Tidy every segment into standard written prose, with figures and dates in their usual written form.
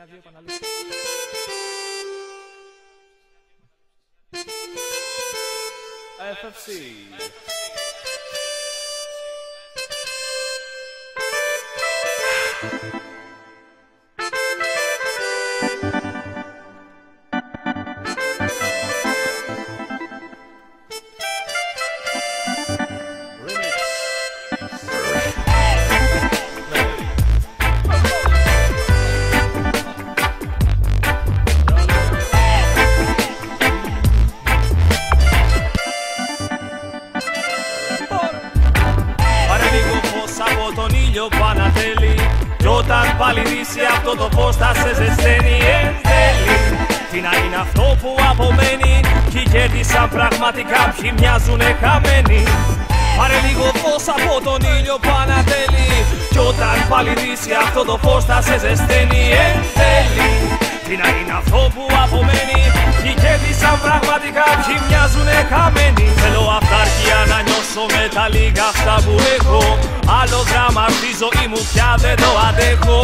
μια-δύο επαναλήψεις. FFC. Τον ήλιο Πανατέλη, κι όταν πάλι δύσει αυτό το φως θα σε ζεσταίνει εν τέλει. Τι να είναι αυτό που απομένει, ποιοι κέρδισαν πραγματικά, ποιοι μοιάζουνε χαμένοι. Πάρε λίγο φως από τον ήλιο Πανατέλη, κι όταν πάλι δύσει αυτό το φως θα σε ζεσταίνει εν τέλει. Τι να είναι αυτό που απομένει, ποιοι κέρδισαν πραγματικά, ποιοι μοιάζουνε χαμένοι. Θέλω αυταρχία να νιώσω με τα λίγα αυτά που έχω. Άλλο δράμα στη ζωή μου πια δεν το αντέχω.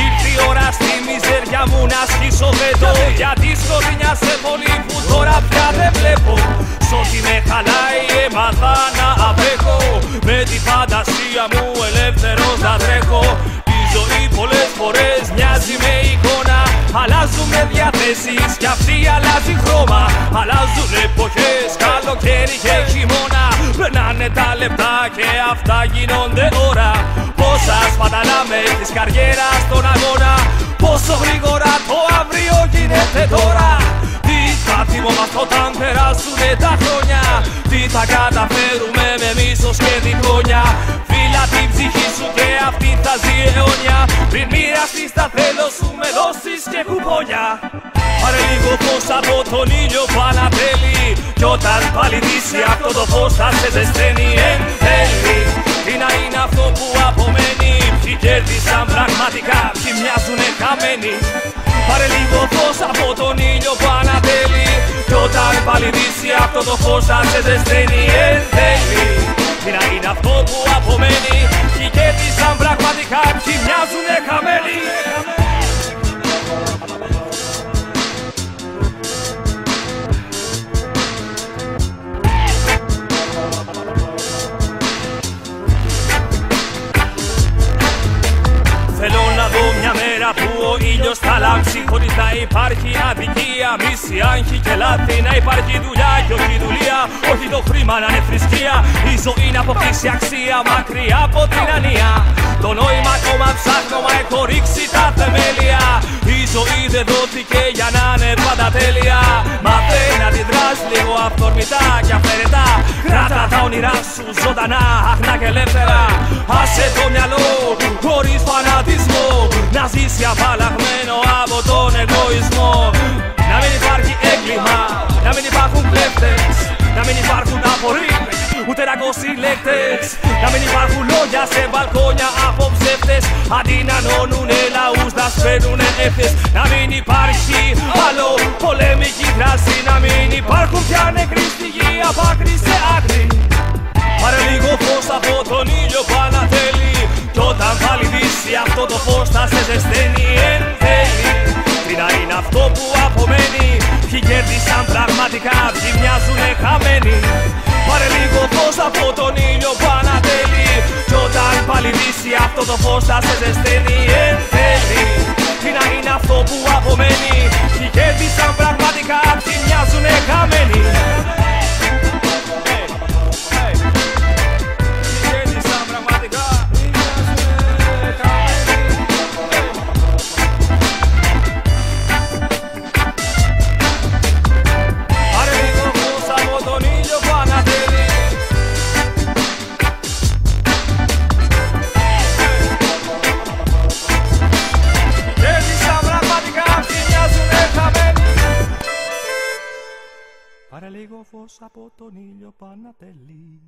Ήρθε η ώρα στη μιζέρια μου να σκίσω βέτο, γιατί σκοτεινιάσε πολύ που τώρα πια δεν βλέπω. Σ' ό,τι με χαλάει έμαθα να απέχω. Με τη φαντασία μου ελεύθερος να τρέχω. Η ζωή πολλές φορές μοιάζει με εικόνα. Αλλάζουμε διαθέσεις κι αυτή αλλάζει χρώμα. Αλλάζουν εποχές, καλοκαίρι και χειμώνα. Περνάνε τα λεπτά και αυτά γίνονται ώρα. Πόσα σπαταλάμε της καριέρας στον αγώνα. Πόσο γρήγορα το αύριο γίνεται τώρα. Τι θα θυμόμαστε όταν περάσουνε τα χρόνια. Τι θα καταφέρουμε με μίσος και διχόνια. Φίλα την ψυχή σου και αυτή θα ζει αιώνια. Πριν μοιραστείς τα θέλω σου με δώσεις και κουπόνια. Πάρε λίγο φως από τον ήλιο Πανατέλη, κι όταν πάλι δύσει αυτό το φως θα σε ζεσταίνει εν τέλει. Τι να είναι αυτό που απομένει, ποιοι κέρδισαν πραγματικά, ποιοι μοιάζουνε χαμένοι. Πάρε λίγο φως από τον ήλιο Πανατέλη, κι όταν πάλι δύσει αυτό το φως θα σε ζεσταίνει εν τέλει. Τι να είναι αυτό που απομένει, ποιοι κέρδισαν πραγματικά, ποιοι μοιάζουνε χαμένοι. Θέλω να δω μια μέρα που ο ήλιος θα λάμψει, χωρίς να υπάρχει αδικία, μίση, άγχη και λάθη. Να υπάρχει δουλειά και όχι δουλεία, όχι το χρήμα να είναι θρησκεία. Η ζωή να αποκτήσει αξία μακριά από την ανία. Το νόημα ακόμα ψάχνω, μα έχω ρίξει τα θεμέλια. Η ζωή δεν δόθηκε για να είναι πάντα τέλεια. Μάθε να αντιδράς λίγο αυθόρμητα και αυθαίρετα. Κράτα τα όνειρά σου ζωντανά, αχνά και ελεύθερα. Άσε το μυαλό χωρίς φανατισμό, να ζήσει απαλλαγμένο από τον εγωισμό. Να μην υπάρχει έγκλημα, να μην υπάρχουν κλέφτες, να μην υπάρχουν απορρίπτες, ούτε ρακοσυλλέκτες. Να μην υπάρχουν λόγια σε μπαλκόνια από ψεύτες. Αντί να ενώνουνε λαούς να σπαίνουνε εύτες. Να μην υπάρχει άλλο πολεμική δράση. Να μην υπάρχουν πια νεκροί στη γη από άκρη σε άκρη. Πάρε λίγο φως από τον ήλιο Πανατέλη, κι όταν πάλι δύσει αυτό το φως θα σε ζεσταίνει εν τέλει. Τι να είναι αυτό που απομένει, ποιοι κέρδισαν πραγματικά, ποιοι μοιάζουνε χαμένοι. Πάρε λίγο φως από τον ήλιο Πανατέλη, κι όταν πάλι δύσει αυτό το φως θα σε ζεσταίνει εν τέλει. Τι να είναι αυτό που απομένει, ποιοι κέρδισαν πραγματικά, ποιοι μοιάζουνε χαμένοι. Πάρε λίγο φως από τον ήλιο Πανατέλη.